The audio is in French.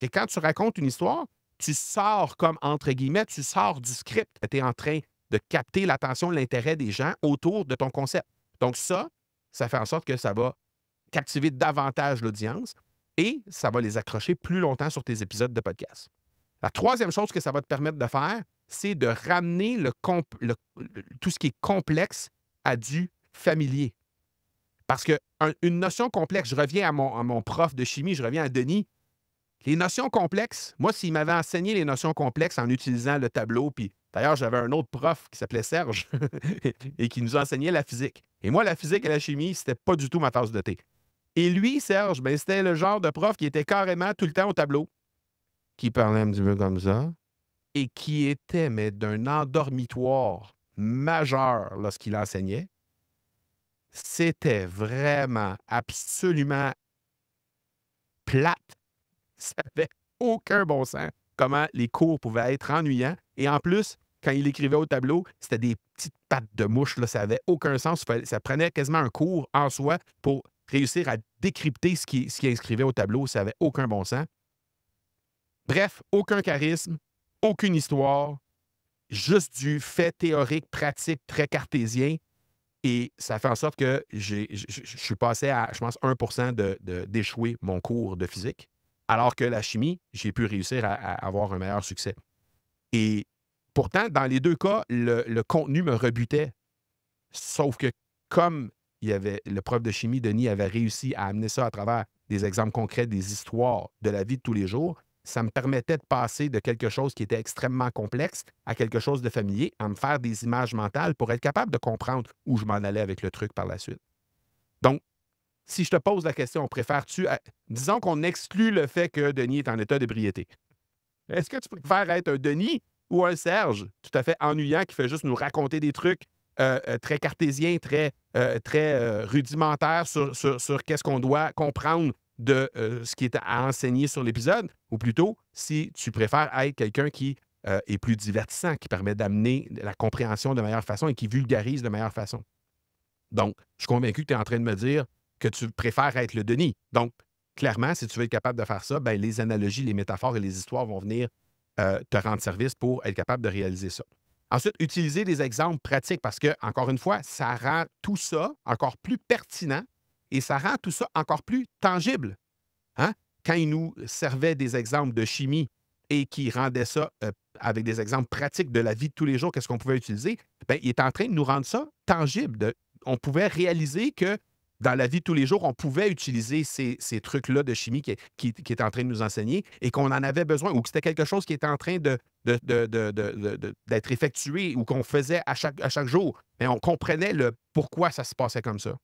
Et quand tu racontes une histoire, tu sors comme, entre guillemets, tu sors du script. Tu es en train de capter l'attention, l'intérêt des gens autour de ton concept. Donc ça fait en sorte que ça va captiver davantage l'audience et ça va les accrocher plus longtemps sur tes épisodes de podcast. La troisième chose que ça va te permettre de faire, c'est de ramener tout ce qui est complexe à du familier. Parce qu'une notion complexe, je reviens à mon prof de chimie, je reviens à Denis. Les notions complexes, moi, s'il m'avait enseigné les notions complexes en utilisant le tableau, puis d'ailleurs, j'avais un autre prof qui s'appelait Serge et qui nous enseignait la physique. Et moi, la physique et la chimie, c'était pas du tout ma tasse de thé. Et lui, Serge, ben, c'était le genre de prof qui était carrément tout le temps au tableau, qui parlait un petit peu comme ça, et qui était, mais d'un endormitoire majeur lorsqu'il enseignait. C'était vraiment absolument plate. Ça n'avait aucun bon sens comment les cours pouvaient être ennuyants. Et en plus, quand il écrivait au tableau, c'était des petites pattes de mouche. Là, ça n'avait aucun sens. Ça prenait quasiment un cours en soi pour réussir à décrypter ce qu'il inscrivait au tableau. Ça n'avait aucun bon sens. Bref, aucun charisme, aucune histoire, juste du fait théorique, pratique, très cartésien. Et ça fait en sorte que je suis passé à, je pense, 1 d'échouer mon cours de physique, alors que la chimie, j'ai pu réussir à avoir un meilleur succès. Et pourtant, dans les deux cas, le contenu me rebutait. Sauf que comme le prof de chimie, Denis, avait réussi à amener ça à travers des exemples concrets, des histoires de la vie de tous les jours, ça me permettait de passer de quelque chose qui était extrêmement complexe à quelque chose de familier, à me faire des images mentales pour être capable de comprendre où je m'en allais avec le truc par la suite. Donc, si je te pose la question, disons qu'on exclut le fait que Denis est en état d'ébriété. Est-ce que tu préfères être un Denis ou un Serge tout à fait ennuyant qui fait juste nous raconter des trucs très cartésiens, très rudimentaires sur qu'est-ce qu'on doit comprendre de ce qui est à enseigner sur l'épisode? Ou plutôt, si tu préfères être quelqu'un qui est plus divertissant, qui permet d'amener la compréhension de meilleure façon et qui vulgarise de meilleure façon. Donc, je suis convaincu que tu es en train de me dire que tu préfères être le Denis. Donc, clairement, si tu veux être capable de faire ça, ben, les analogies, les métaphores et les histoires vont venir te rendre service pour être capable de réaliser ça. Ensuite, utiliser des exemples pratiques parce que, encore une fois, ça rend tout ça encore plus pertinent et ça rend tout ça encore plus tangible. Hein? Quand il nous servait des exemples de chimie et qu'il rendait ça avec des exemples pratiques de la vie de tous les jours, qu'est-ce qu'on pouvait utiliser? Bien, il est en train de nous rendre ça tangible. On pouvait réaliser que dans la vie de tous les jours, on pouvait utiliser ces trucs-là de chimie qui est en train de nous enseigner et qu'on en avait besoin ou que c'était quelque chose qui était en train d'être effectué ou qu'on faisait à chaque jour. Mais on comprenait le pourquoi ça se passait comme ça.